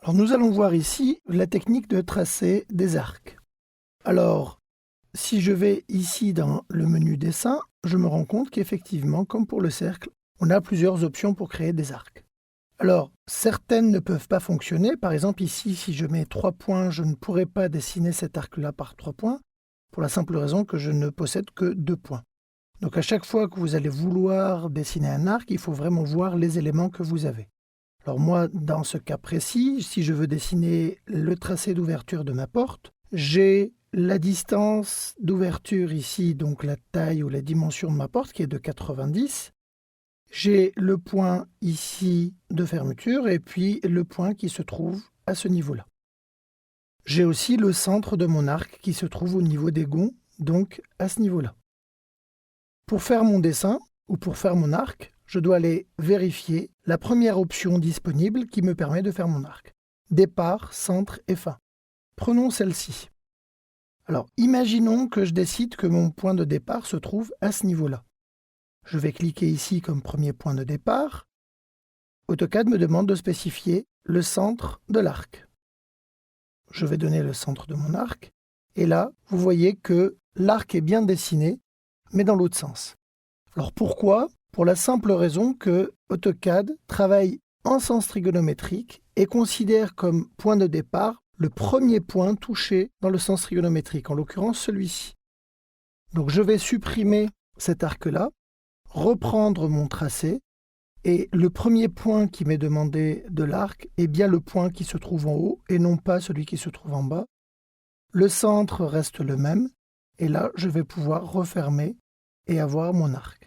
Alors nous allons voir ici la technique de tracer des arcs. Alors, si je vais ici dans le menu dessin, je me rends compte qu'effectivement, comme pour le cercle, on a plusieurs options pour créer des arcs. Alors, certaines ne peuvent pas fonctionner. Par exemple, ici, si je mets 3 points, je ne pourrai pas dessiner cet arc-là par 3 points, pour la simple raison que je ne possède que 2 points. Donc à chaque fois que vous allez vouloir dessiner un arc, il faut vraiment voir les éléments que vous avez. Alors moi, dans ce cas précis, si je veux dessiner le tracé d'ouverture de ma porte, j'ai la distance d'ouverture ici, donc la taille ou la dimension de ma porte qui est de 90. J'ai le point ici de fermeture et puis le point qui se trouve à ce niveau-là. J'ai aussi le centre de mon arc qui se trouve au niveau des gonds, donc à ce niveau-là. Pour faire mon dessin ou pour faire mon arc, je dois aller vérifier la première option disponible qui me permet de faire mon arc. Départ, centre et fin. Prenons celle-ci. Alors, imaginons que je décide que mon point de départ se trouve à ce niveau-là. Je vais cliquer ici comme premier point de départ. AutoCAD me demande de spécifier le centre de l'arc. Je vais donner le centre de mon arc. Et là, vous voyez que l'arc est bien dessiné, mais dans l'autre sens. Alors pourquoi ? Pour la simple raison que AutoCAD travaille en sens trigonométrique et considère comme point de départ le premier point touché dans le sens trigonométrique, en l'occurrence celui-ci. Donc je vais supprimer cet arc-là, reprendre mon tracé, et le premier point qui m'est demandé de l'arc est bien le point qui se trouve en haut et non pas celui qui se trouve en bas. Le centre reste le même, et là je vais pouvoir refermer et avoir mon arc.